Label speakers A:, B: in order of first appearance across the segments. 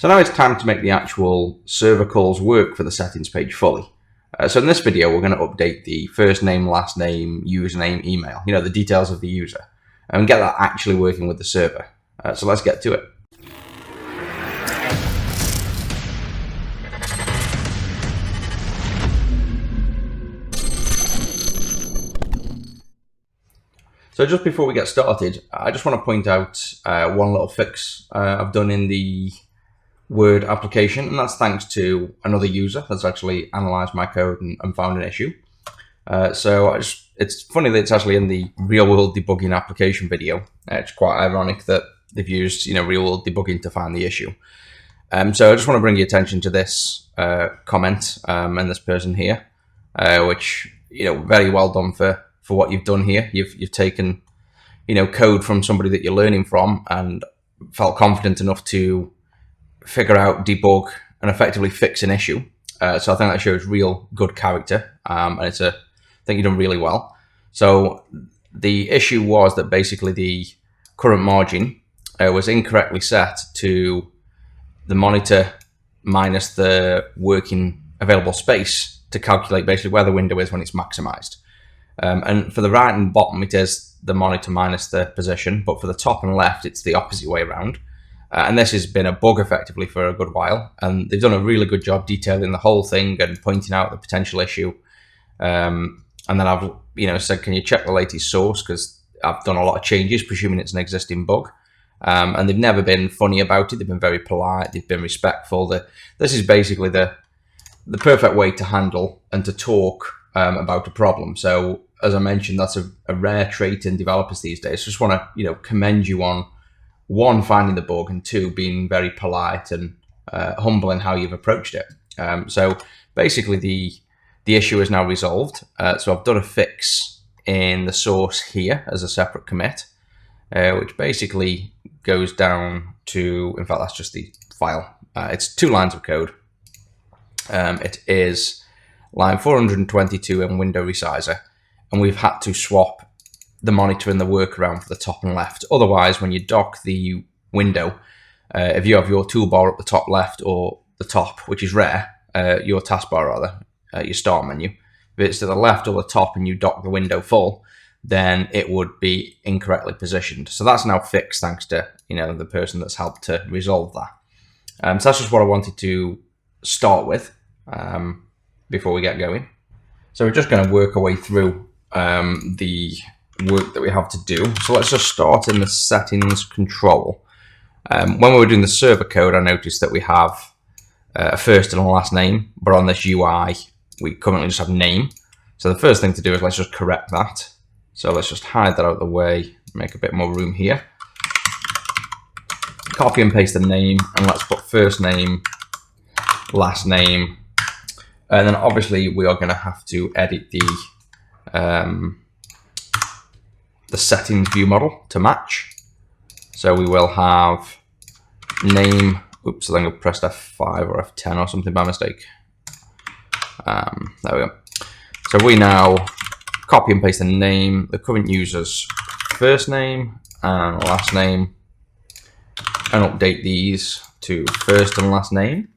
A: So now it's time to make the actual server calls work for the settings page fully. So in this video, we're going to update the first name, last name, username, email, the details of the user, and get that actually working with the server. So let's get to it. So just before we get started, I just want to point out one little fix I've done in the Word application, and that's thanks to another user that's actually analyzed my code and found an issue. It's funny that it's actually in the real-world debugging application video. It's quite ironic that they've used real-world debugging to find the issue. So I just want to bring your attention to this comment and this person here, which very well done for what you've done here. You've taken code from somebody that you're learning from and felt confident enough to figure out, debug, and effectively fix an issue. So I think that shows real good character, and I think you've done really well. So the issue was that basically the current margin was incorrectly set to the monitor minus the working available space to calculate basically where the window is when it's maximized. And for the right and bottom, it is the monitor minus the position, but for the top and left, it's the opposite way around. And this has been a bug effectively for a good while, and they've done a really good job detailing the whole thing and pointing out the potential issue. And then I've said, can you check the latest source, because I've done a lot of changes, presuming it's an existing bug. And they've never been funny about it. They've been very polite. They've been respectful. This is basically the perfect way to handle and to talk about a problem. So as I mentioned, that's a rare trait in developers these days. Just want to commend you on one, finding the bug, and two, being very polite and humble in how you've approached it. So basically the issue is now resolved. So I've done a fix in the source here as a separate commit, which basically goes down to, in fact, that's just the file. It's 2 lines of code. It is line 422 in window resizer, and we've had to swap the monitor and the workaround for the top and left. Otherwise, when you dock the window, if you have your toolbar at the top left or the top, which is rare, your taskbar rather, your start menu, if it's to the left or the top and you dock the window full, then it would be incorrectly positioned. So that's now fixed thanks to the person that's helped to resolve that. So that's just what I wanted to start with before we get going. So we're just going to work our way through the work that we have to do. So let's just start in the settings control. When we were doing the server code, I noticed that we have a first and a last name, but on this UI, we currently just have name. So the first thing to do is let's just correct that. So let's just hide that out of the way, make a bit more room here. Copy and paste the name, and let's put first name, last name, and then obviously we are going to have to edit the settings view model to match. So we will have name, oops, I think I pressed F5 or F10 or something by mistake. There we go. So we now copy and paste the name, the current user's first name and last name, and update these to first and last name.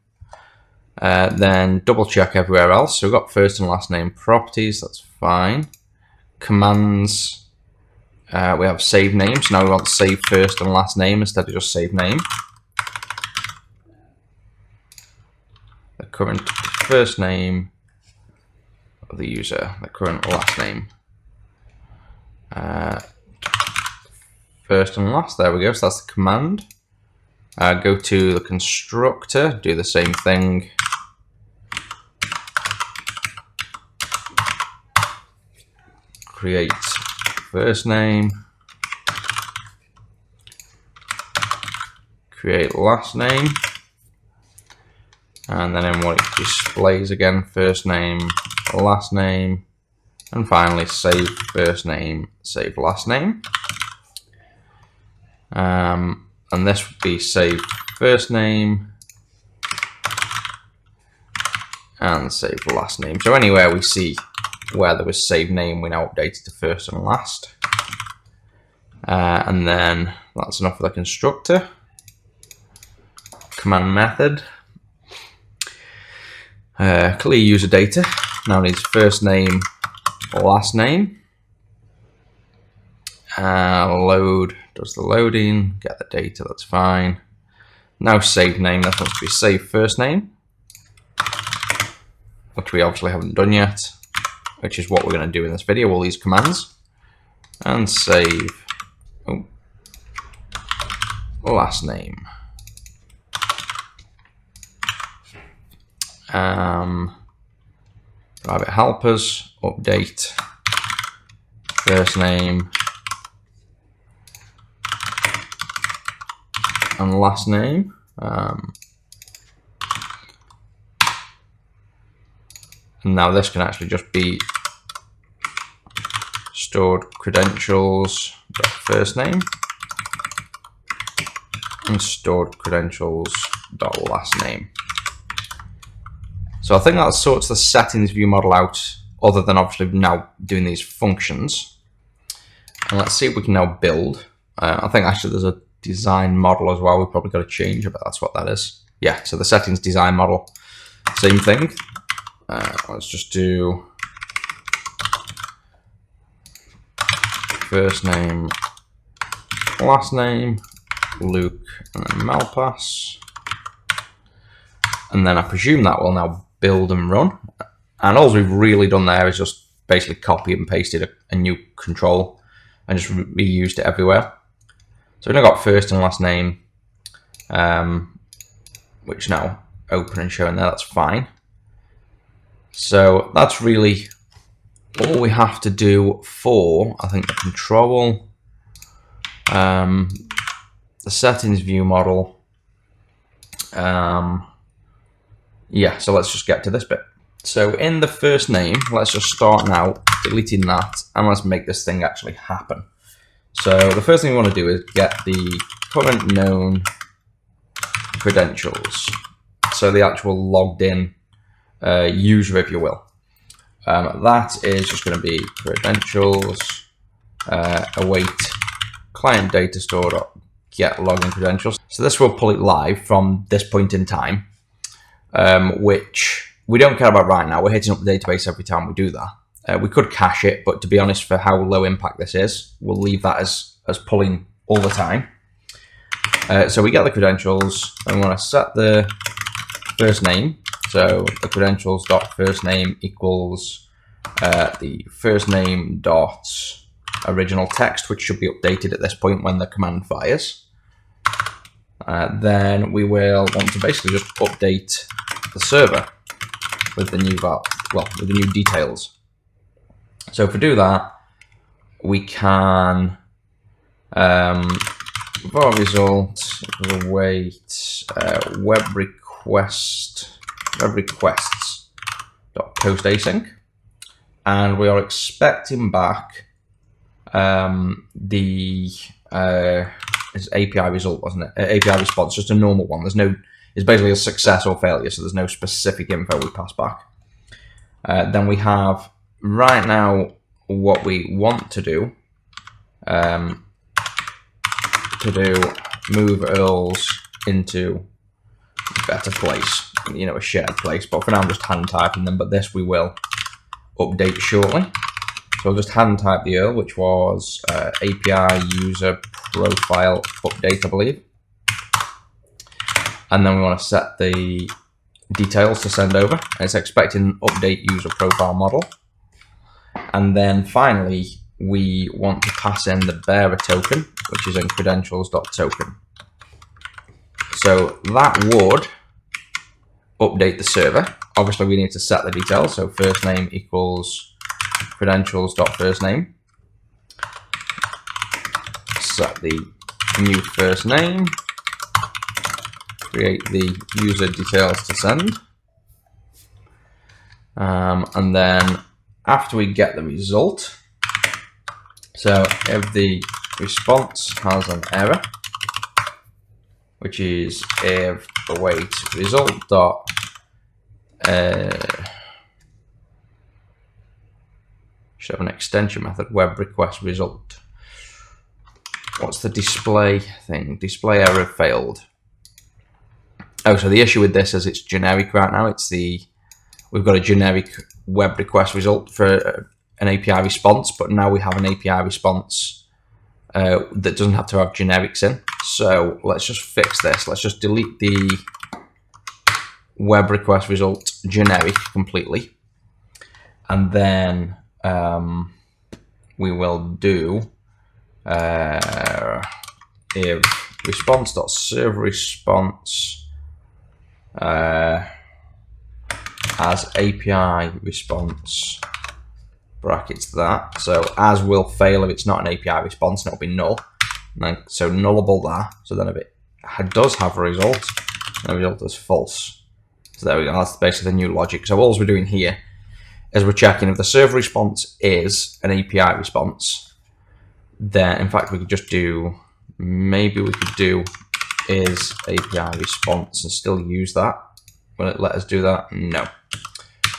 A: Then double check everywhere else. So we've got first and last name properties, that's fine. Commands, we have save name, so now we want to save first and last name instead of just save name. The current first name of the user, the current last name. First and last, there we go, so that's the command. Go to the constructor, do the same thing. Create first name, create last name, and then in what it displays again, first name, last name, and finally save first name, save last name. And this would be save first name and save last name. So anywhere we see where there was save name, we now update it to first and last. And then that's enough for the constructor. command method. Clear user data. Now needs first name, last name. Load does the loading, get the data, that's fine. Now save name, that wants to be save first name, which we obviously haven't done yet, which is what we're going to do in this video, all these commands. And save last name. Private helpers, update first name and last name. And now this can actually just be stored credentials dot first name and stored credentials dot last name. So I think that sorts the settings view model out, other than obviously now doing these functions. And let's see if we can now build. I think actually there's a design model as well. We've probably got to change it, but that's what that is. Yeah, so the settings design model, same thing. Let's just do first name, last name, Luke, and then Malpass. And then I presume that will now build and run. And all we've really done there is just basically copy and pasted a new control and just reused it everywhere. So we've now got first and last name, which now open and showing there, that's fine. So that's really all we have to do for, I think, the control, the settings view model. Yeah, so let's just get to this bit. So in the first name, let's just start now deleting that, and let's make this thing actually happen. So the first thing we want to do is get the current known credentials. So the actual logged in user, if you will. That is just going to be credentials await client data store get login credentials. So this will pull it live from this point in time, which we don't care about right now. We're hitting up the database every time we do that. We could cache it, but to be honest, for how low impact this is, we'll leave that as pulling all the time. So we get the credentials, and we want to set the first name. So the credentials dot first name equals the first name dot original text, which should be updated at this point when the command fires. Then we will want to basically just update the server with the new with the new details. So if we do that, we can for result await web requests dot post async, and we are expecting back the it's API result, wasn't it? API response, just a normal one. It's basically a success or failure, so there's no specific info we pass back. Then we have right now what we want to do move URLs into a better place, a shared place. But for now I'm just hand typing them, but this we will update shortly. So I'll just hand type the URL, which was API user profile update, I believe. And then we want to set the details to send over. It's expecting update user profile model. And then finally, we want to pass in the bearer token, which is in credentials.token. So that would update the server. Obviously, we need to set the details. So first name equals credentials.firstname. Set the new first name. Create the user details to send. And then after we get the result, so if the response has an error, which is if await result dot should have an extension method, web request result. What's the display thing? Display error failed. Oh, so the issue with this is it's generic right now. We've got a generic web request result for an API response, but now we have an API response that doesn't have to have generics in. So let's just fix this. Let's just delete the web request result generic completely. And then we will do if response.serverResponse as API response brackets that. So as will fail if it's not an API response, and it'll be null. So nullable that. So then if it does have a result, the result is false. So there we go. That's basically the new logic. So all we're doing here is we're checking if the server response is an API response. Then, in fact, we could just do, maybe we could do is API response and still use that. Will it let us do that? No.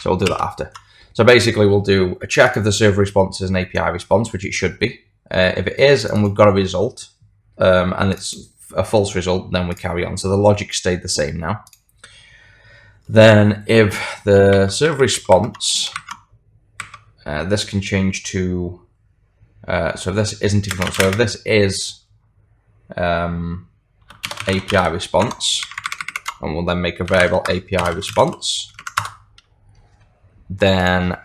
A: So we'll do that after. So basically, we'll do a check if the server response is an API response, which it should be. If it is, and we've got a result, and it's a false result, then we carry on. So the logic stayed the same now. Then if the server response, this can change to, so if this isn't even, so if this is API response, and we'll then make a variable API response, then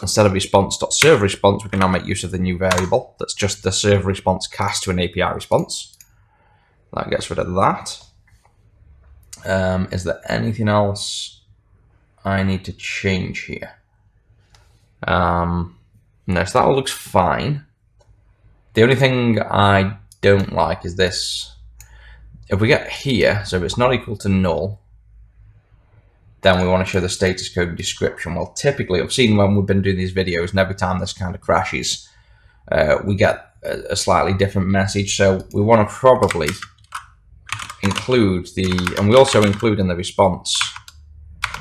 A: instead of response.server response, we can now make use of the new variable that's just the server response cast to an API response. That gets rid of that. Is there anything else I need to change here? No, so that all looks fine. The only thing I don't like is this. If we get here, so if it's not equal to null, then we want to show the status code description. Well, typically, I've seen when we've been doing these videos, and every time this kind of crashes, we get a slightly different message. So we want to probably include and we also include in the response,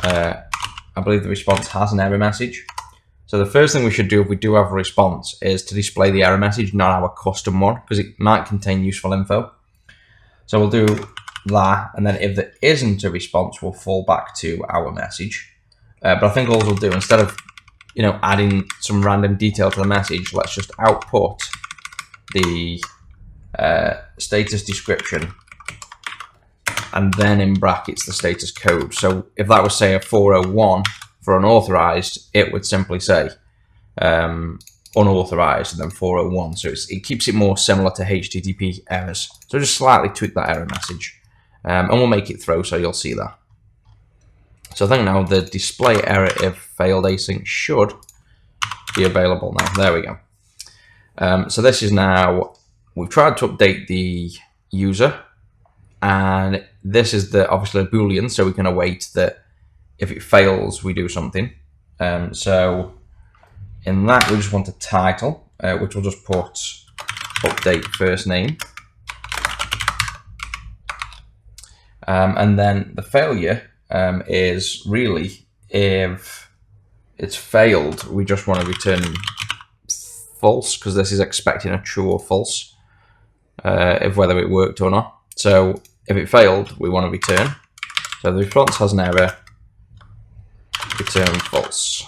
A: I believe the response has an error message. So the first thing we should do if we do have a response is to display the error message, not our custom one, because it might contain useful info. So we'll do that, and then if there isn't a response, we'll fall back to our message. But I think all we'll do, instead of adding some random detail to the message, let's just output the status description, and then in brackets the status code. So if that was, say, a 401 for unauthorized, it would simply say unauthorized and then 401. So it keeps it more similar to HTTP errors. So just slightly tweak that error message, and we'll make it throw, so you'll see that. So I think now the display error if failed async should be available now. There we go. So this is now, we've tried to update the user, and this is obviously a Boolean, so we can await that if it fails, we do something. So in that, we just want a title, which we'll just put update first name. And then the failure is really, if it's failed, we just want to return false, because this is expecting a true or false, if whether it worked or not. So if it failed, we want to return. So the response has an error, return false.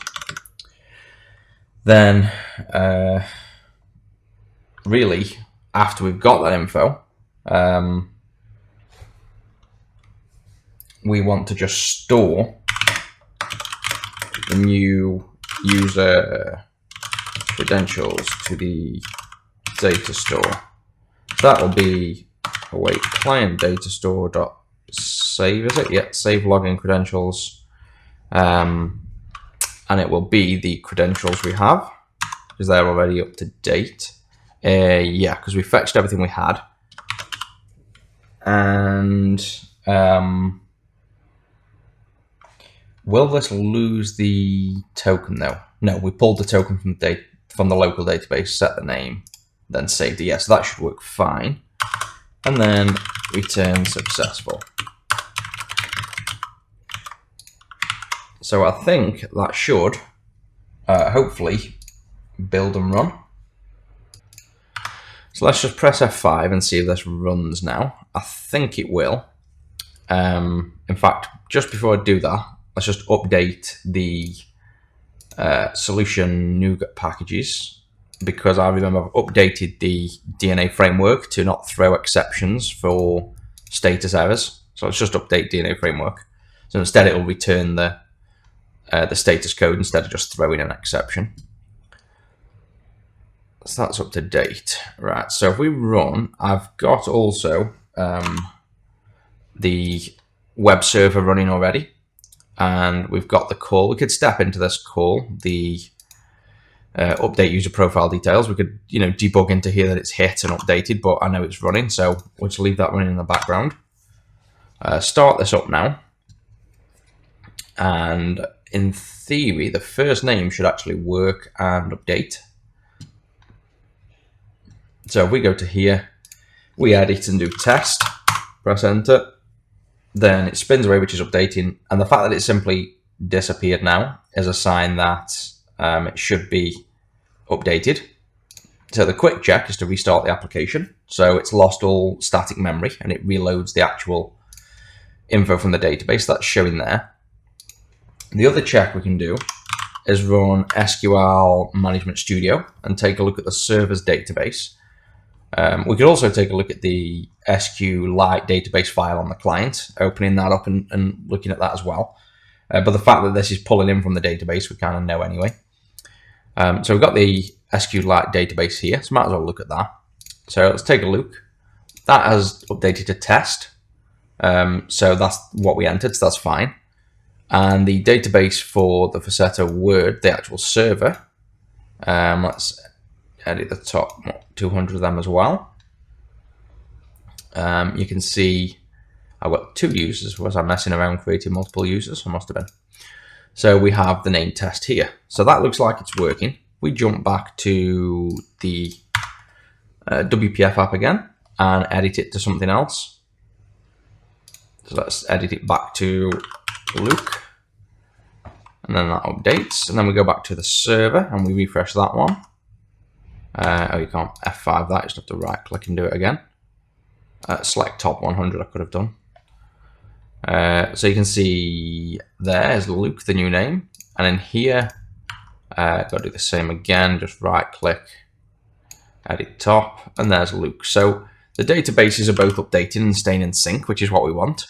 A: Then really, after we've got that info, we want to just store the new user credentials to the data store. That will be await client data store dot save, is it? Yeah, save login credentials, and it will be the credentials we have, because they're already up to date. Yeah, because we fetched everything we had, and will this lose the token though? No, we pulled the token from the local database, set the name, then saved it. Yes, that should work fine. And then return successful. So I think that should hopefully build and run. So let's just press F5 and see if this runs now. I think it will. In fact, just before I do that, let's just update the solution NuGet packages, because I remember I've updated the DNA framework to not throw exceptions for status errors. So let's just update DNA framework. So instead it will return the status code instead of just throwing an exception. So that's up to date. Right, so if we run, I've got also the web server running already, and we've got the call. We could step into this call, the update user profile details. We could, debug into here that it's hit and updated, but I know it's running, so we'll just leave that running in the background. Start this up now, and in theory, the first name should actually work and update. So if we go to here, we edit and do test, press enter, then it spins away, which is updating. And the fact that it simply disappeared now is a sign that it should be updated. So the quick check is to restart the application. So it's lost all static memory and it reloads the actual info from the database that's showing there. The other check we can do is run SQL Management Studio and take a look at the server's database. We could also take a look at the SQLite database file on the client, opening that up and looking at that as well. But the fact that this is pulling in from the database, we kind of know anyway. So we've got the SQLite database here, so might as well look at that. So let's take a look. That has updated to test. So that's what we entered, so that's fine. And the database for the Faceta Word, the actual server, let's edit the top 200 of them as well. You can see I've got 2 users. Was I messing around creating multiple users? I must have been. So we have the name test here. So that looks like it's working. We jump back to the WPF app again and edit it to something else. So let's edit it back to Luke. And then that updates. And then we go back to the server and we refresh that one. Oh, you can't F5 that, you just have to right click and do it again. Select top 100 I could have done. So you can see there's Luke, the new name. And in here, got to do the same again, just right click, edit top, and there's Luke. So the databases are both updating and staying in sync, which is what we want.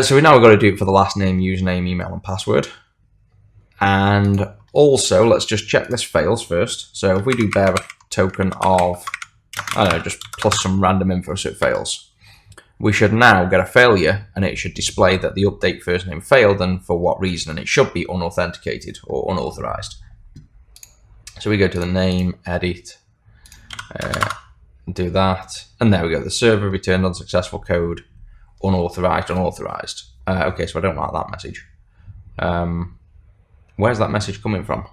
A: So we now got to do it for the last name, username, email, and password. And also, let's just check this fails first. So if we do bear a token of, I don't know, just plus some random info so it fails, we should now get a failure and it should display that the update first name failed and for what reason, and it should be unauthenticated or unauthorized. So we go to the name, edit, do that, and there we go. The server returned unsuccessful code, unauthorized. Okay, so I don't like that message. Where's that message coming from?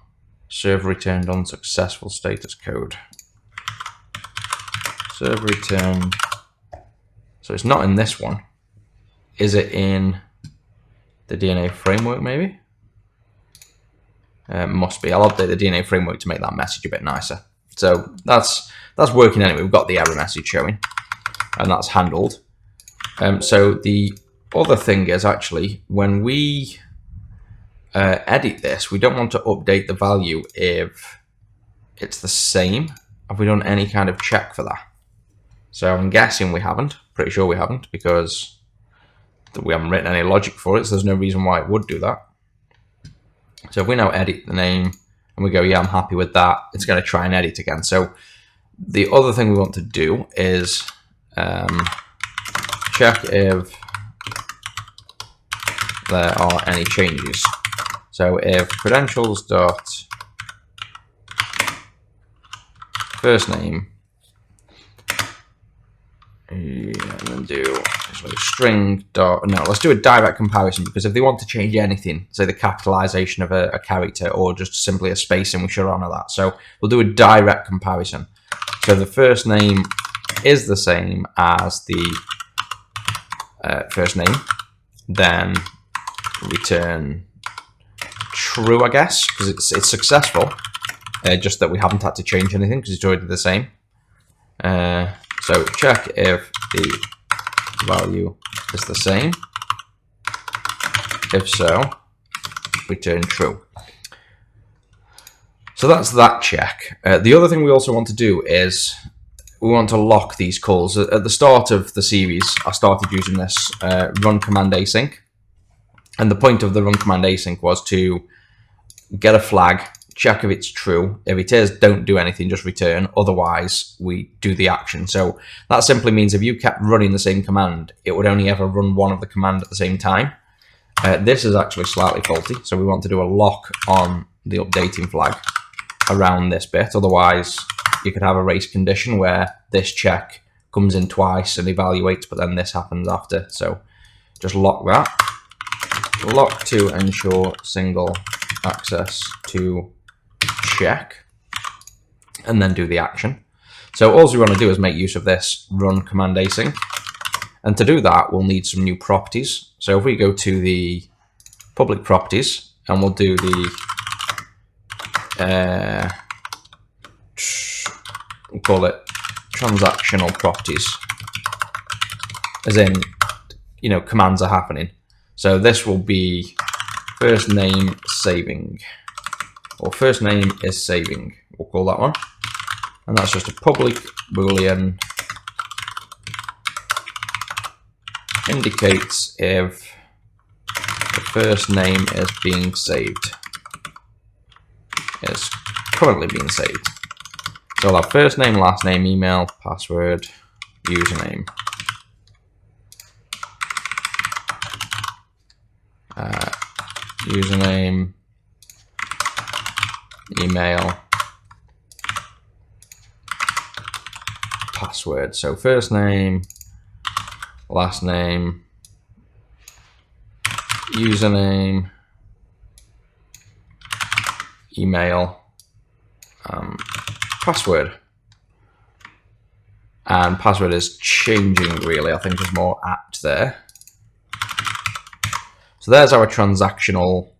A: Server returned unsuccessful status code. Server returned. So it's not in this one. Is it in the DNA framework maybe? Must be. I'll update the DNA framework to make that message a bit nicer. So that's working anyway. We've got the error message showing and that's handled. So the other thing is actually when we edit this, we don't want to update the value if it's the same. Have we done any kind of check for that? So I'm guessing we haven't. Pretty sure we haven't because we haven't written any logic for it, so there's no reason why it would do that. So if we now edit the name and we go, yeah, I'm happy with that, it's going to try and edit again. So the other thing we want to do is check if there are any changes. So if credentials dot first name, and then do string dot, no, let's do a direct comparison, because if they want to change anything, say the capitalization of a character or just simply a spacing, we should honor that. So we'll do a direct comparison. So the first name is the same as the first name, then return true, I guess, because it's successful. Just that we haven't had to change anything because it's already the same. So check if the value is the same. If so, return true. So that's that check. The other thing we also want to do is we want to lock these calls. At the start of the series, I started using this run command async. And the point of the run command async was to get a flag, check if it's true. If it is, don't do anything, just return. Otherwise, we do the action. So that simply means if you kept running the same command, it would only ever run one of the command at the same time. This is actually slightly faulty, so we want to do a lock on the updating flag around this bit. Otherwise, you could have a race condition where this check comes in twice and evaluates, but then this happens after. So just lock that. Lock to ensure single access to check, and then do the action. So all we want to do is make use of this run command async. And to do that, we'll need some new properties. So if we go to the public properties, and we'll do the we'll call it transactional properties, as in, you know, commands are happening. So this will be first name saving, or first name is saving. We'll call that one, and that's just a public boolean indicates if the first name is being saved, is currently being saved. So I'll have first name, last name, email, password, username. Username, email, password. So first name, last name, username, email, password. And password is changing, really. I think there's more apt there. So there's our transactional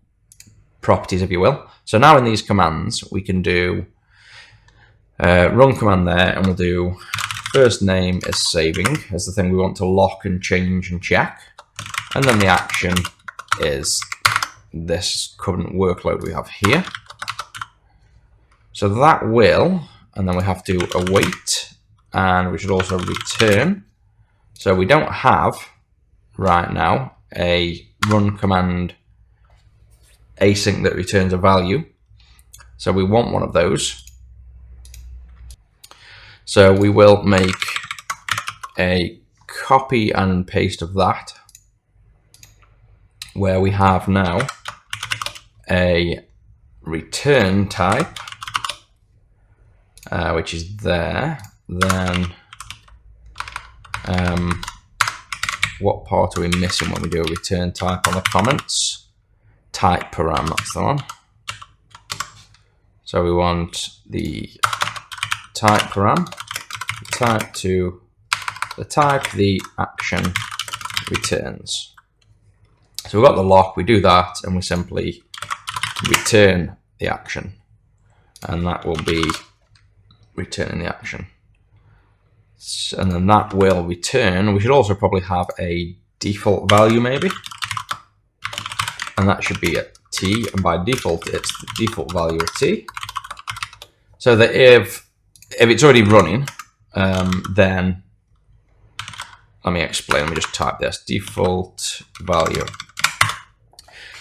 A: properties, if you will. So now in these commands, we can do run command there, and we'll do first name is saving as the thing we want to lock and change and check. And then the action is this current workload we have here. So that will, and then we have to await, and we should also return. So we don't have right now a run command async that returns a value. So we want one of those. So we will make a copy and paste of that, where we have now a return type, which is there. Then what part are we missing when we do a return type on the comments? Type param, that's the one. So we want the type param, type to the type the action returns. So we've got the lock, we do that, and we simply return the action, and that will be returning the action. And then that will return. We should also probably have a default value maybe, and that should be a t, and by default it's the default value of t. So that if it's already running, then let me explain. Let me just type this default value.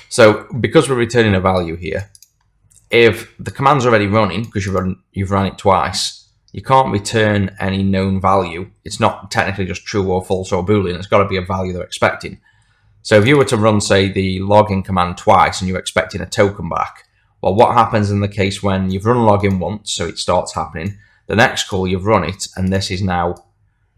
A: So because we're returning a value here, if the command's already running because you've run it twice, you can't return any known value. It's not technically just true or false or boolean. It's got to be a value they're expecting. So if you were to run, say, the login command twice and you're expecting a token back, well, what happens in the case when you've run login once, so it starts happening, the next call you've run it, and this is now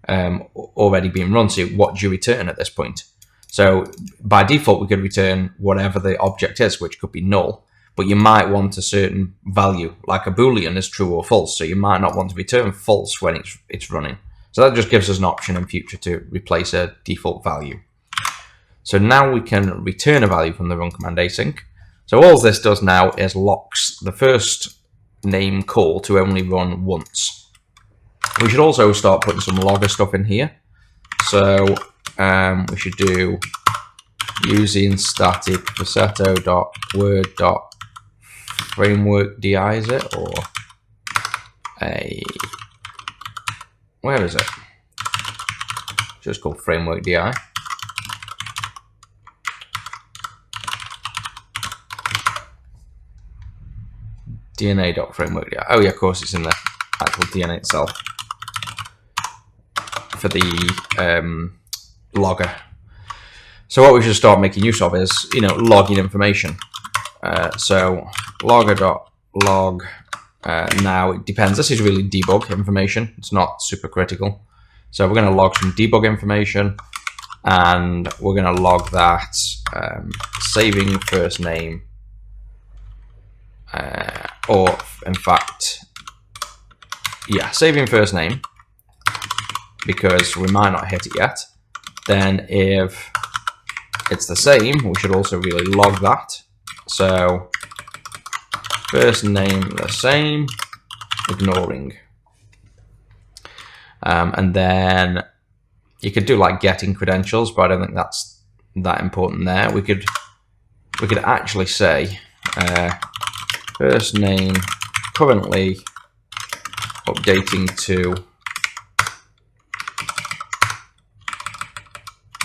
A: already being run. So what do you return at this point? So by default, we could return whatever the object is, which could be null. But you might want a certain value, like a boolean is true or false. So you might not want to return false when it's running. So that just gives us an option in future to replace a default value. So now we can return a value from the run command async. So all this does now is locks the first name call to only run once. We should also start putting some logger stuff in here. So we should do using static Versetto.word.framework di, is it? Or where is it? Just called framework di. DNA.framework di. Oh yeah, of course it's in the actual DNA itself for the logger. So what we should start making use of is, logging information. So logger.log. Now it depends. This is really debug information. It's not super critical. So we're going to log some debug information, and we're going to log that saving first name, or in fact, yeah, saving first name, because we might not hit it yet. Then if it's the same, we should also really log that. So first name the same, ignoring. And then you could do like getting credentials, but I don't think that's that important there. We could actually say first name currently updating to,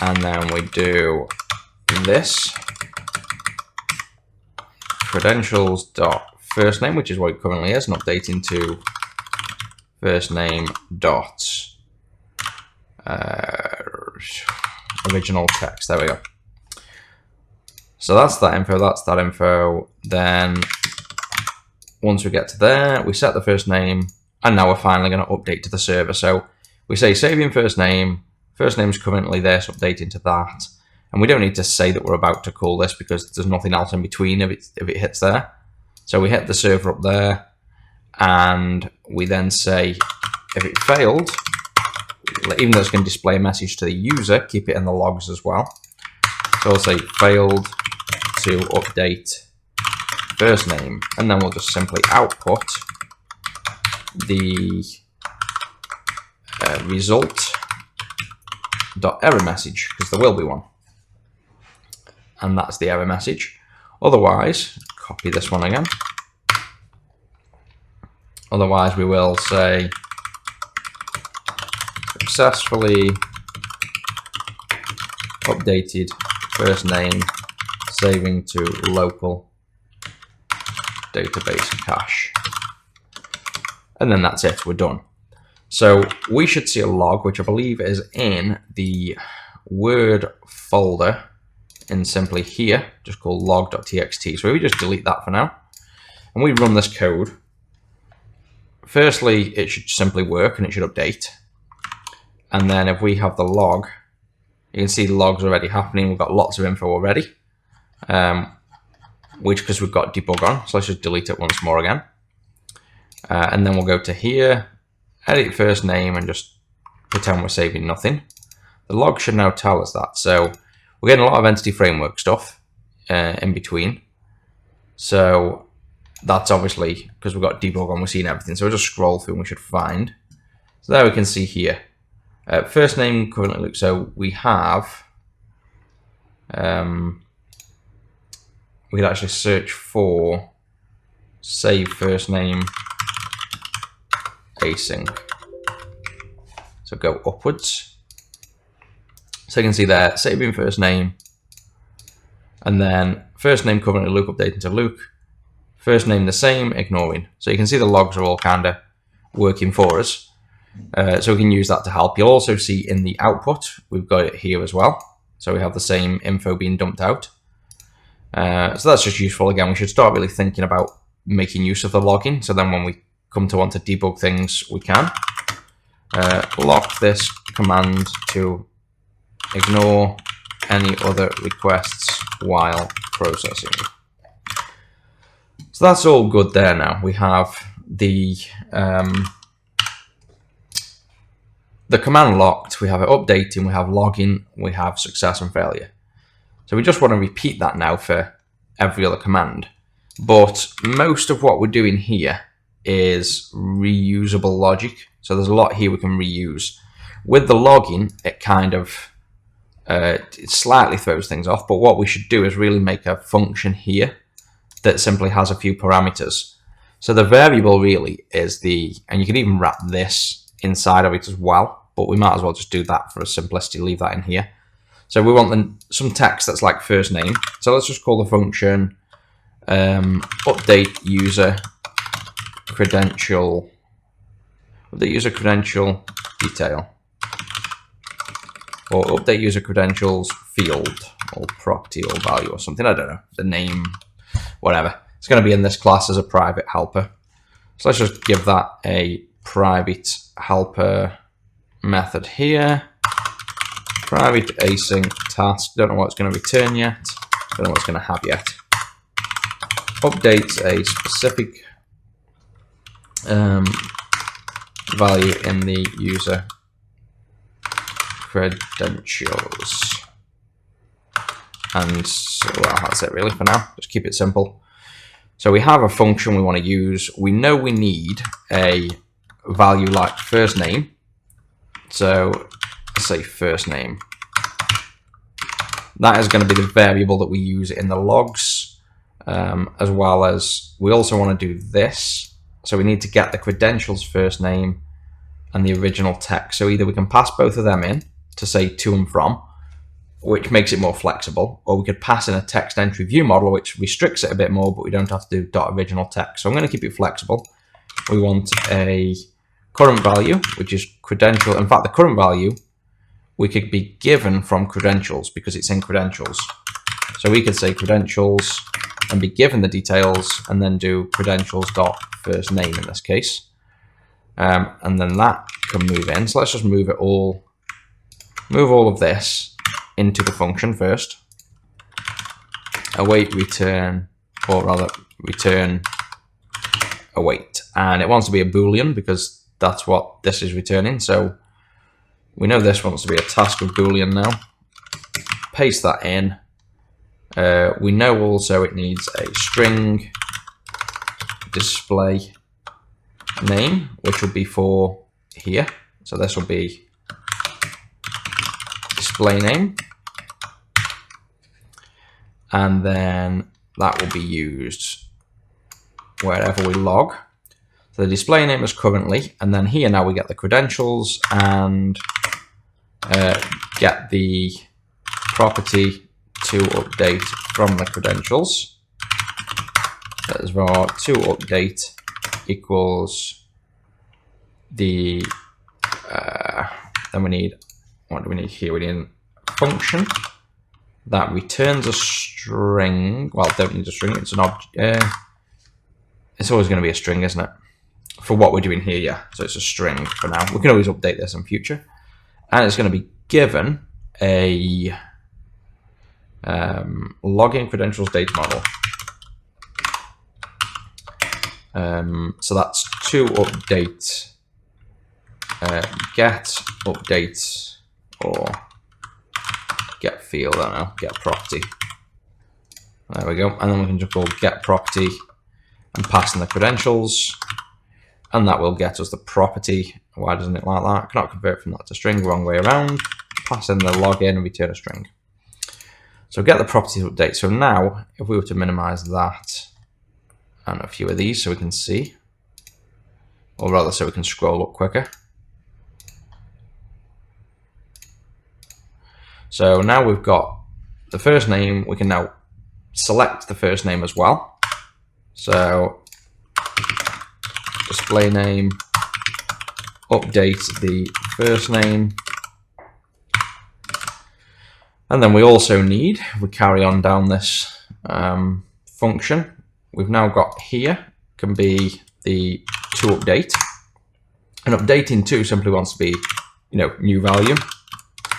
A: and then we do this credentials dot first name, which is what it currently is, and updating to first name dot original text. There we go. So that's that info, that's that info. Then once we get to there, we set the first name, and now we're finally going to update to the server. So we say saving first name is currently this, updating to that. And we don't need to say that we're about to call this because there's nothing else in between if it hits there. So we hit the server up there, and we then say if it failed, even though it's going to display a message to the user, keep it in the logs as well. So I'll say failed to update first name, and then we'll just simply output the result.error message, because there will be one. And that's the error message. Otherwise, copy this one again. Otherwise, we will say successfully updated first name, saving to local database cache. And then that's it, we're done. So we should see a log, which I believe is in the Word folder, in simply here, just called log.txt. So we just delete that for now, and we run this code. Firstly, it should simply work and it should update. And then if we have the log, you can see the log's already happening. We've got lots of info already, which because we've got debug on. So let's just delete it once more again. And then we'll go to here, edit first name, and just pretend we're saving nothing. The log should now tell us that. So we're getting a lot of entity framework stuff in between. So that's obviously because we've got debug on, we're seeing everything. So we'll just scroll through and we should find. So there we can see here. First name currently looks, so we have, we could actually search for save first name async. So go upwards. So you can see there, saving first name, and then first name currently Luke updating to Luke, first name the same, ignoring. So you can see the logs are all kind of working for us. So we can use that to help. You'll also see in the output, we've got it here as well. So we have the same info being dumped out. So that's just useful. Again, we should start really thinking about making use of the logging. So then when we come to want to debug things, we can. Lock this command to ignore any other requests while processing. So that's all good there now. We have the command locked, we have it updating, we have logging, we have success and failure. So we just want to repeat that now for every other command. But most of what we're doing here is reusable logic. So there's a lot here we can reuse. With the logging, it kind of it slightly throws things off, but what we should do is really make a function here that simply has a few parameters. So the variable really is and you can even wrap this inside of it as well, but we might as well just do that for simplicity, leave that in here. So we want some text that's like first name. So let's just call the function update user credential detail, or update user credentials field or property or value or something. I don't know, the name, whatever. It's going to be in this class as a private helper. So let's just give that a private helper method here. Private async task. Don't know what it's going to return yet. Don't know what it's going to have yet. Updates a specific value in the user credentials. And so, well, that's it really for now. Just keep it simple. So we have a function we want to use. We know we need a value like first name. So let's say first name. That is going to be the variable that we use in the logs, as well as we also want to do this. So we need to get the credentials first name and the original text. So either we can pass both of them in to say to and from, which makes it more flexible, or we could pass in a text entry view model, which restricts it a bit more, but we don't have to do .original text. So I'm going to keep it flexible. We want a current value, which is credential. In fact, the current value we could be given from credentials because it's in credentials. So we could say credentials and be given the details and then do credentials dot first name in this case. And then that can move in. So let's just move all of this into the function first. Await return, or rather return await. And it wants to be a Boolean because that's what this is returning. So we know this wants to be a task of Boolean now. Paste that in. We know also it needs a string display name, which will be for here. So this will be display name. And then that will be used wherever we log. So the display name is currently, and then here now we get the credentials and get the property to update from the credentials. That is var to update equals the, then we need, what do we need here? We need a function that returns a string. Well, don't need a string, it's an object. It's always going to be a string, isn't it? For what we're doing here, yeah. So it's a string for now. We can always update this in future. And it's going to be given a login credentials data model. So that's to update get update or get field, I don't know, get property. There we go. And then we can just call get property and pass in the credentials. And that will get us the property. Why doesn't it like that? Cannot convert from that to string, wrong way around. Pass in the login and return a string. So get the property to update. So now, if we were to minimize that and a few of these so we can see, or rather so we can scroll up quicker. So now we've got the first name. We can now select the first name as well. So display name, update the first name. And then we also need, if we carry on down this function, we've now got here, can be the to update. And updating to simply wants to be, new value.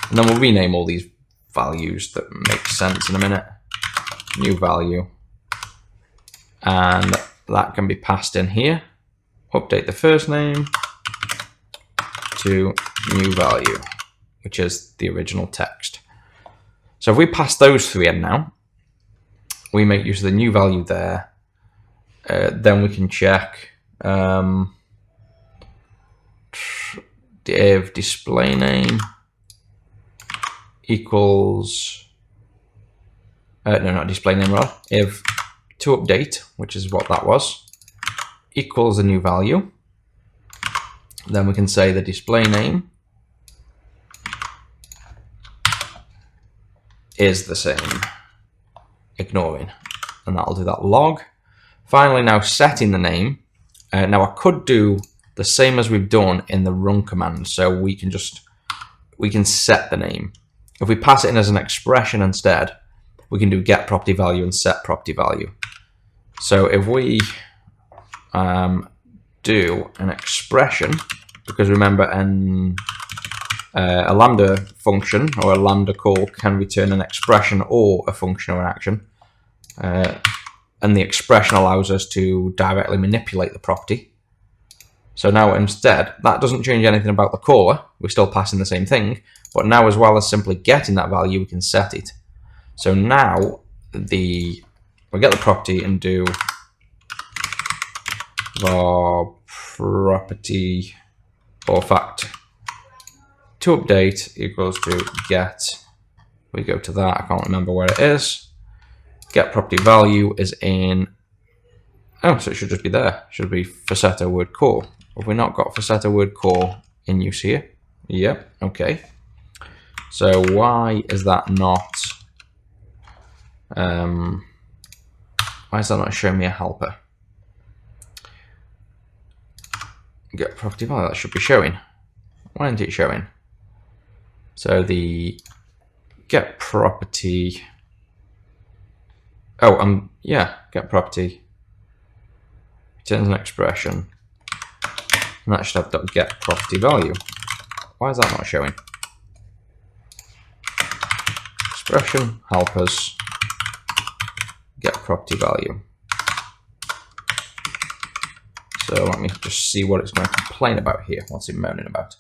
A: And then we'll rename all these values that make sense in a minute. New value. And that can be passed in here. Update the first name to new value, which is the original text. So if we pass those three in now, we make use of the new value there. Then we can check if display name equals, no, not display name rather, if to update, which is what that was, equals a new value, then we can say the display name is the same, ignoring, and that'll do that log. Finally, now setting the name. Now I could do the same as we've done in the run command, so we can set the name. If we pass it in as an expression instead, we can do get property value and set property value. So if we do an expression, because remember a lambda function or a lambda call can return an expression or a function or an action, and the expression allows us to directly manipulate the property. So now instead, that doesn't change anything about the caller, we're still passing the same thing, but now as well as simply getting that value, we can set it. So now we get the property and do the property or fact to update equals to get, we go to that, I can't remember where it is, get property value is in, oh, so it should just be there, should be faceta word call. Have we not got faceta word call in use here? Yep, okay. So why is that not, showing me a helper? Get property value, that should be showing. Why isn't it showing? So the get property, get property returns an expression, and that should have get property value. Why is that not showing? Expression, helpers, get property value. So let me just see what it's going to complain about here. What's it moaning about?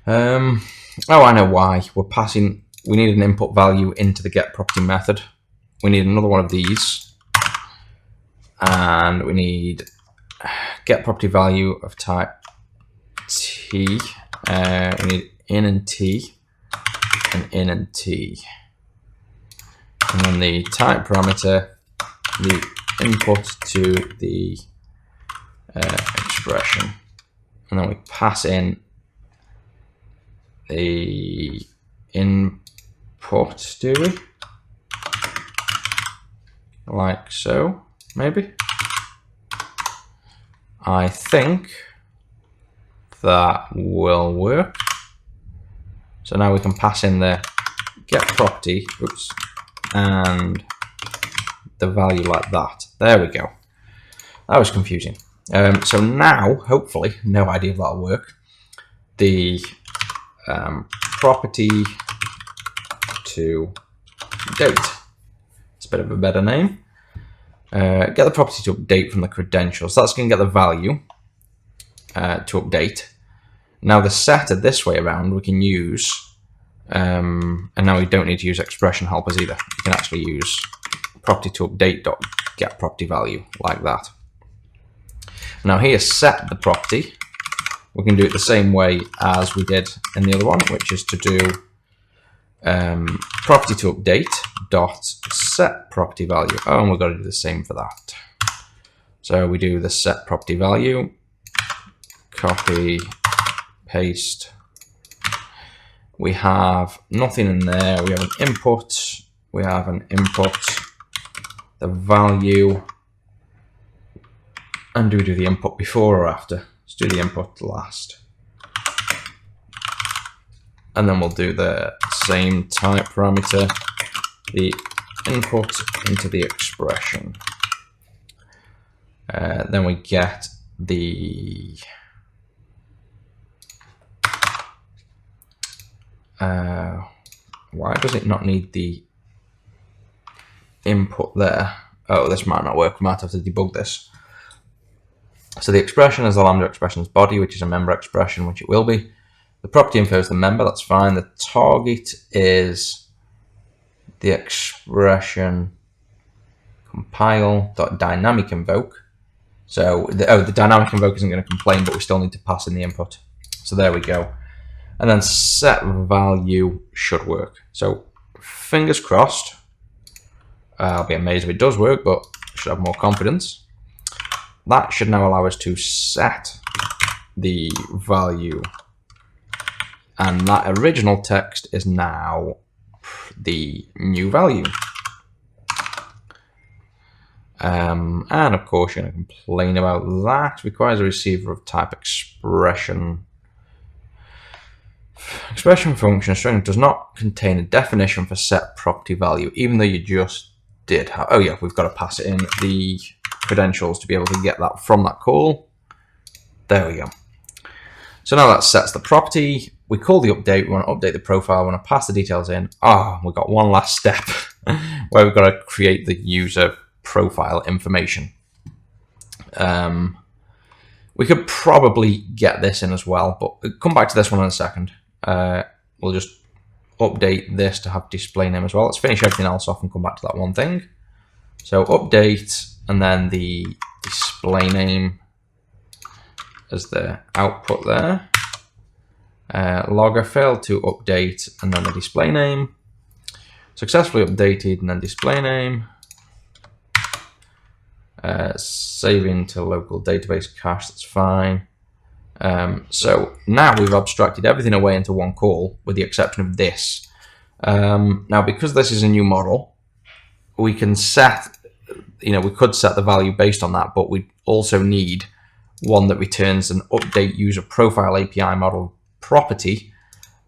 A: Oh, I know why. We need an input value into the get property method. We need another one of these. And we need get property value of type T. We need in and T and in and T. And then the type parameter, the input to the expression. And then we pass in the input, do we? Like so, maybe? I think that will work. So now we can pass in the get property, oops, and the value like that. There we go. That was confusing. So now, hopefully, no idea if that'll work. The property to date. It's a bit of a better name. Get the property to update from the credentials. That's going to get the value to update. Now the setter this way around we can use, and now we don't need to use expression helpers either. You can actually use property to update dot get property value like that. Now here, set the property. We can do it the same way as we did in the other one, which is to do property to update dot set property value. Oh, and we've got to do the same for that. So we do the set property value, copy, paste. We have nothing in there. We have an input. We have an input, the value. And do we do the input before or after? Let's do the input last. And then we'll do the same type parameter, the input into the expression. Then we get the why does it not need the input there? Oh, this might not work. We might have to debug this. So the expression is the lambda expression's body, which is a member expression, which it will be. The property info is the member, that's fine. The target is the expression compile.dynamic invoke. So the dynamic invoke isn't going to complain, but we still need to pass in the input. So there we go. And then set value should work. So fingers crossed. I'll be amazed if it does work, but should have more confidence. That should now allow us to set the value. And that original text is now the new value. And of course, you're going to complain about that. Requires a receiver of type expression. Expression function string does not contain a definition for set property value, even though you just did have. Oh yeah, we've got to pass it in the credentials to be able to get that from that call. There we go. So now that sets the property. We call the update. We want to update the profile. We want to pass the details in. We've got one last step where we've got to create the user profile information. We could probably get this in as well, but we'll come back to this one in a second. We'll just update this to have display name as well. Let's finish everything else off and come back to that one thing. So update, and then the display name as the output there. Logger failed to update, and then the display name. Successfully updated, and then display name. Saving to local database cache, that's fine. So now we've abstracted everything away into one call, with the exception of this. Now, because this is a new model, we can set, we could set the value based on that, but we also need one that returns an update user profile API model property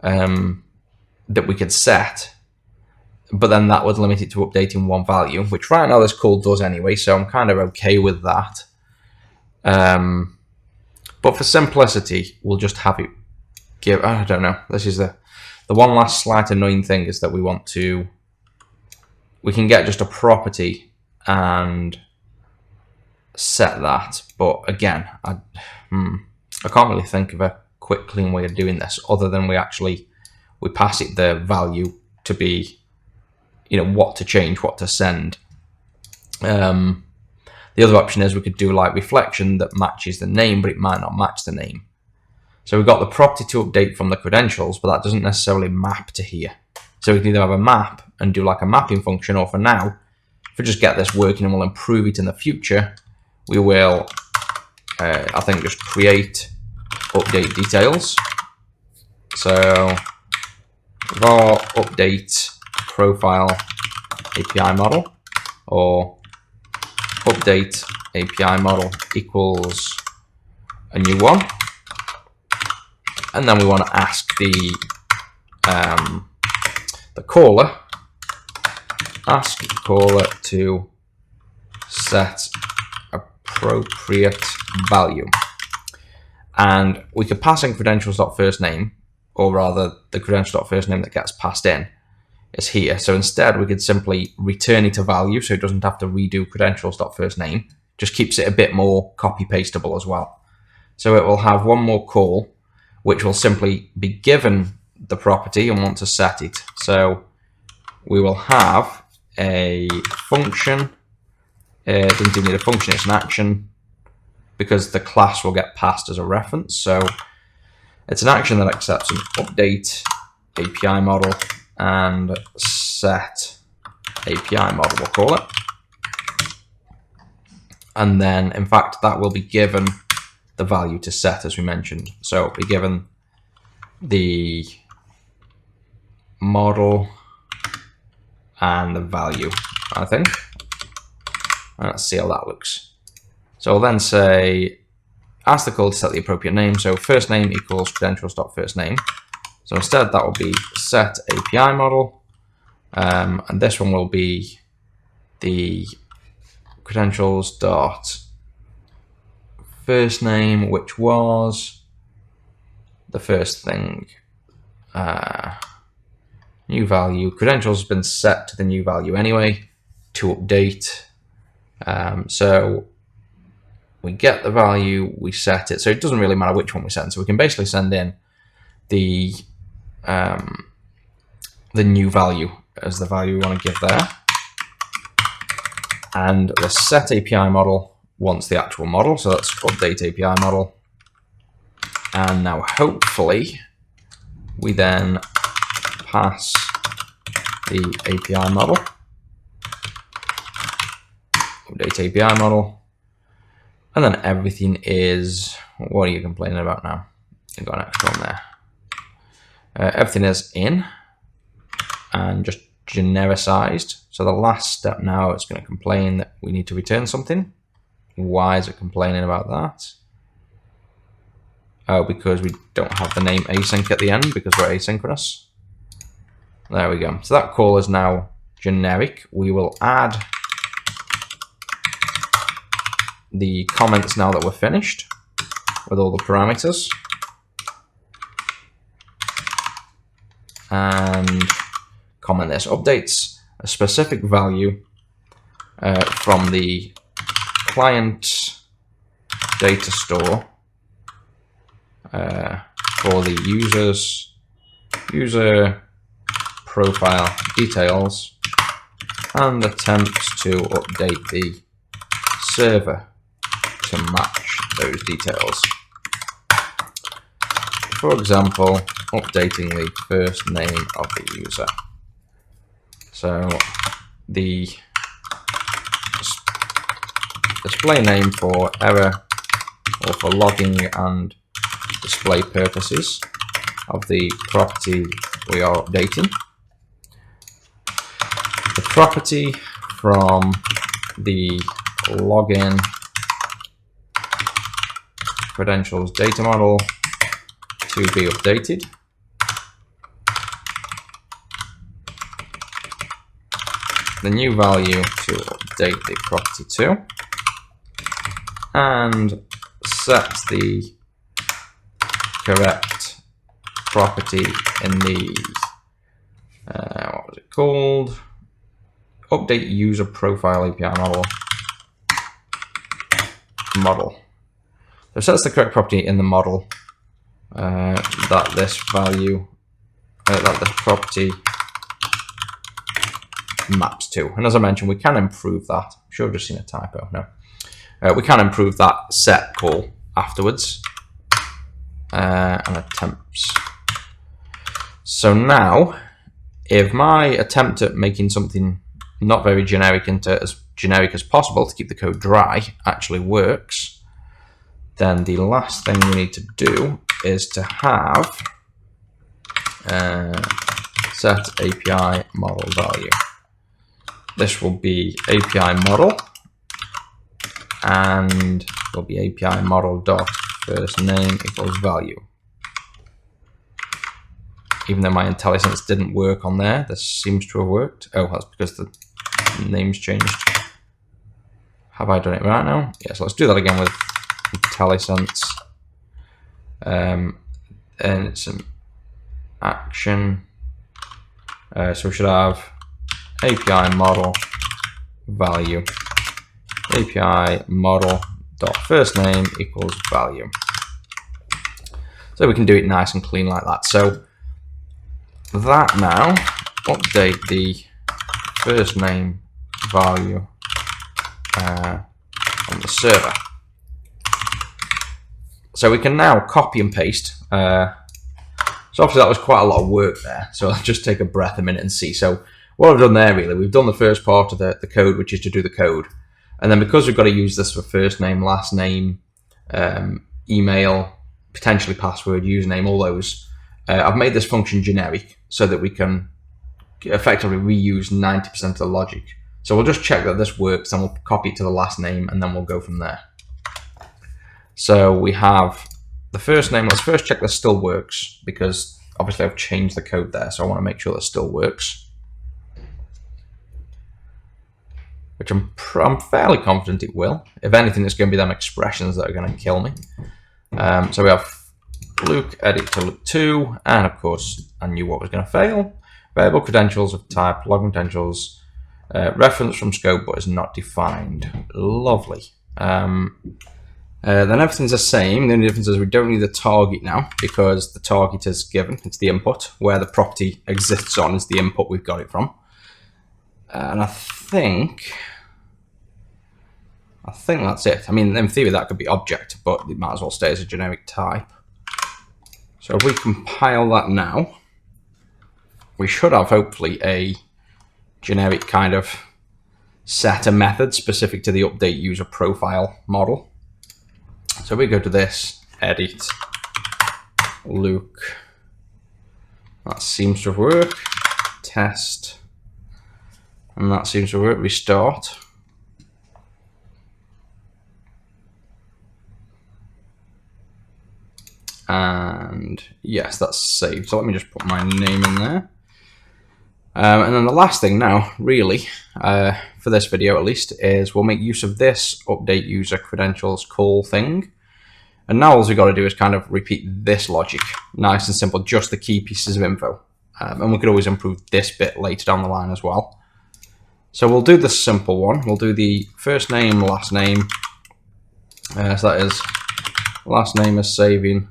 A: that we could set, but then that would limit it to updating one value, which right now this call does anyway, so I'm kind of okay with that. But for simplicity, we'll just have it give, I don't know, this is the one last slight annoying thing is that we can get just a property and set that, but again, I can't really think of a quick, clean way of doing this other than we pass it the value to be, what to change, what to send. The other option is we could do like reflection that matches the name, but it might not match the name. So we've got the property to update from the credentials, but that doesn't necessarily map to here. So we can either have a map and do like a mapping function, or for now, if we just get this working and we'll improve it in the future, we will, I think, just create update details. So var update profile API model, or update API model equals a new one, and then we want to ask the caller, to set appropriate value, and we could pass in credentials.firstname, or rather the credentials.firstname that gets passed in is here. So instead we could simply return it a value, so it doesn't have to redo credentials.firstname, just keeps it a bit more copy pastable as well. So it will have one more call which will simply be given the property and want to set it. So we will have a function, it doesn't even need a function, it's an action, because the class will get passed as a reference. So it's an action that accepts an update API model and set API model, we'll call it. And then, in fact, that will be given the value to set, as we mentioned. So it'll be given the model and the value, I think. Let's see how that looks. So we'll then say, ask the call to set the appropriate name. So first name equals credentials.firstname. So instead that will be set API model, and this one will be the credentials.firstname, which was the first thing. New value. Credentials has been set to the new value anyway to update. So we get the value, we set it. So it doesn't really matter which one we send. So we can basically send in the new value as the value we want to give there. And the set API model wants the actual model. So let's update API model. And now hopefully we then pass the API model, update API model, and then everything is, what are you complaining about now? You've got an extra on there. Everything is in and just genericized. So the last step now, it's going to complain that we need to return something. Why is it complaining about that? Oh, because we don't have the name async at the end because we're asynchronous. There we go. So that call is now generic. We will add the comments now that we're finished with all the parameters. And comment this, updates a specific value from the client data store for the user profile details, and attempts to update the server to match those details. For example, updating the first name of the user. So the display name for error or for logging and display purposes of the property we are updating. The property from the login credentials data model to be updated. The new value to update the property to, and set the correct property in the what was it called? Update user profile API model. So it sets the correct property in the model that this value, that this property maps to. And as I mentioned, we can improve that. I'm sure I've just seen a typo. No, we can improve that set call afterwards. And attempts. So now, if my attempt at making something not very generic into as generic as possible to keep the code dry actually works, then the last thing we need to do is to have set API model value. This will be API model, and will be API model dot first name equals value. Even though my IntelliSense didn't work on there, this seems to have worked. Oh, that's because the name's changed. Have I done it right now? Yes, let's do that again with IntelliSense. And it's an action. So we should have API model value. API model dot first name equals value. So we can do it nice and clean like that. So that now, update the first name value on the server. So we can now copy and paste. So obviously that was quite a lot of work there. So I'll just take a breath a minute and see. So what I've done there really, we've done the first part of the code, which is to do the code. And then because we've got to use this for first name, last name, email, potentially password, username, all those, I've made this function generic so that we can effectively reuse 90% of the logic. So we'll just check that this works, and we'll copy it to the last name, and then we'll go from there. So we have the first name. Let's first check this still works, because obviously I've changed the code there, so I want to make sure that still works. Which I'm fairly confident it will. If anything, it's going to be them expressions that are going to kill me. So we have Luke edit to Luke 2, and of course I knew what was going to fail. Variable credentials of type login credentials, reference from scope but is not defined. Lovely. Then everything's the same. The only difference is we don't need the target now, because the target is given. It's the input. Where the property exists on is the input we've got it from. And I think that's it. I mean, in theory that could be object, but it might as well stay as a generic type. So if we compile that now, we should have hopefully a generic kind of set a method specific to the update user profile model. So we go to this, edit, look, that seems to work, test, and that seems to work, restart. And yes, that's saved. So let me just put my name in there. And then the last thing now, really, for this video at least, is we'll make use of this update user credentials call thing. And now all we've got to do is kind of repeat this logic, nice and simple, just the key pieces of info. And we could always improve this bit later down the line as well. So we'll do the simple one. We'll do the first name, last name. So that is last name is saving.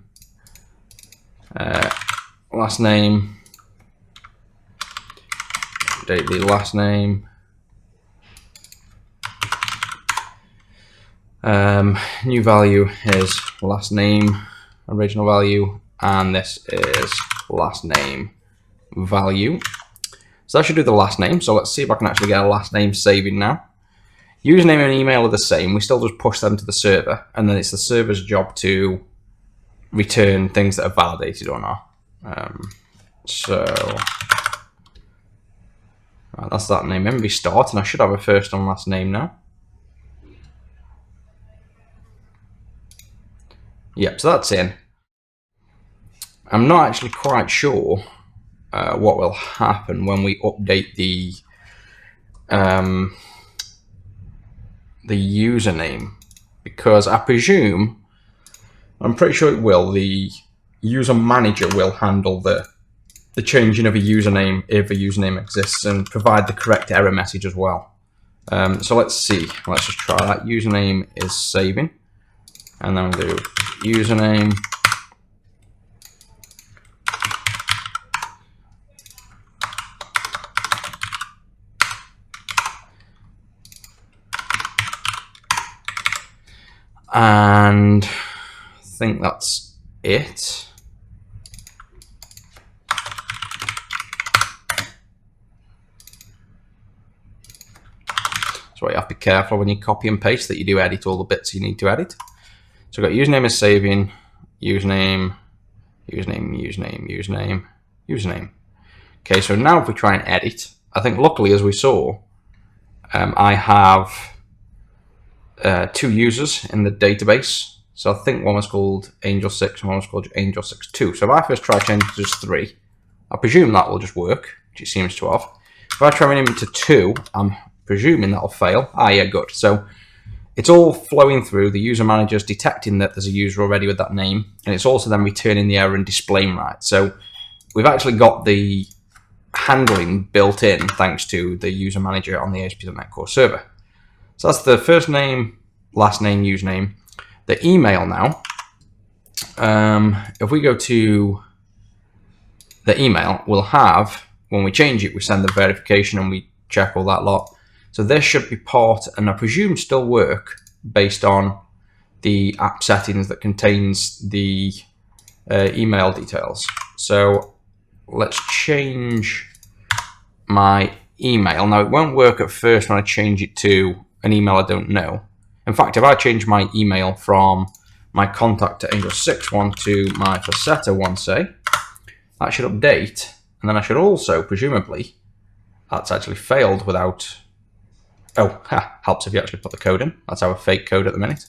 A: Last name, update the last name, new value is last name, original value, and this is last name value. So that should do the last name. So let's see if I can actually get a last name saving now. Username and email are the same. We still just push them to the server, and then it's the server's job to return things that are validated or not. Right, that's that name. Then restart, and I should have a first and last name now. Yep, so that's in. I'm not actually quite sure what will happen when we update the username, because I presume, I'm pretty sure it will, the user manager will handle the changing of a username if a username exists and provide the correct error message as well. So let's see, let's just try that. Username is saving, and then we'll do username, and I think that's it. So you have to be careful when you copy and paste that you do edit all the bits you need to edit. So we've got username is saving, username, username. Okay, so now if we try and edit, I think luckily, as we saw, I have 2 users in the database. So I think one was called Angel6 and one was called Angel62. So if I first try changing to just 3, I presume that will just work, which it seems to have. If I try renaming to 2, I'm presuming that'll fail. Ah, yeah, good. So it's all flowing through. The user manager's detecting that there's a user already with that name, and it's also then returning the error and displaying right. So we've actually got the handling built in thanks to the user manager on the ASP.NET Core server. So that's the first name, last name, username. The email now, if we go to the email, we'll have, when we change it, we send the verification and we check all that lot. So this should be part, and I presume still work, based on the app settings that contains the email details. So let's change my email. Now it won't work at first when I change it to an email I don't know. In fact, if I change my email from my contact to Angel61 to my Facetta one, say, that should update, and then I should also, presumably, that's actually failed without, oh, helps if you actually put the code in. That's our fake code at the minute.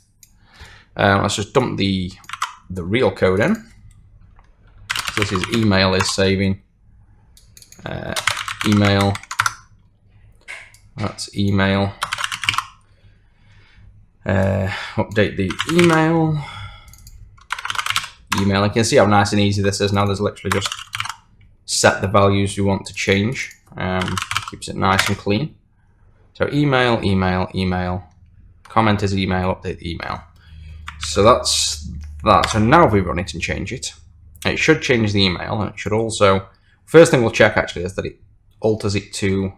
A: Let's just dump the real code in. So this is email is saving, email, that's email, update the email, you can see how nice and easy this is now. There's literally just set the values you want to change, keeps it nice and clean. So email, email, email, comment is email, update the email. So that's that. So now if we run it and change it, it should change the email, and it should also, first thing we'll check actually is that it alters it to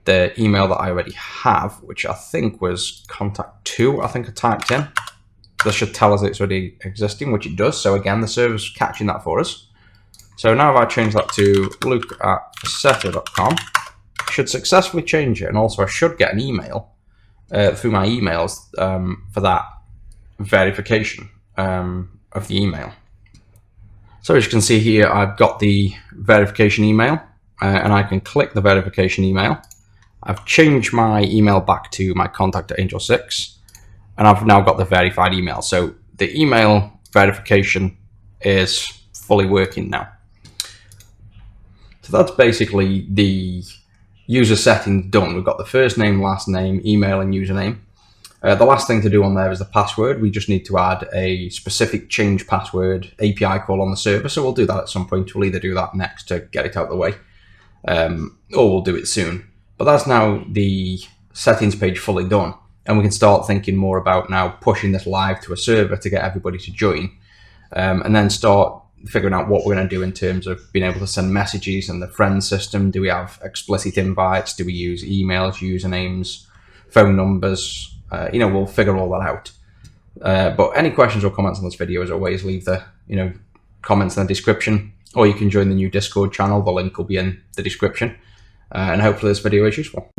A: the email that I already have, which I think was contact2, I think I typed in. this should tell us it's already existing, which it does. So again, the server's catching that for us. So now if I change that to luke@faceta.com, I should successfully change it. And also I should get an email through my emails for that verification of the email. So as you can see here, I've got the verification email and I can click the verification email. I've changed my email back to my contact at Angel 6, and I've now got the verified email. So the email verification is fully working now. So that's basically the user settings done. We've got the first name, last name, email, and username. The last thing to do on there is the password. We just need to add a specific change password API call on the server. So we'll do that at some point. We'll either do that next to get it out of the way, or we'll do it soon. But that's now the settings page fully done. And we can start thinking more about now pushing this live to a server to get everybody to join, and then start figuring out what we're going to do in terms of being able to send messages and the friend system. Do we have explicit invites? Do we use emails, usernames, phone numbers? We'll figure all that out. But any questions or comments on this video, as always, leave the comments in the description, or you can join the new Discord channel. The link will be in the description. And hopefully this video is useful.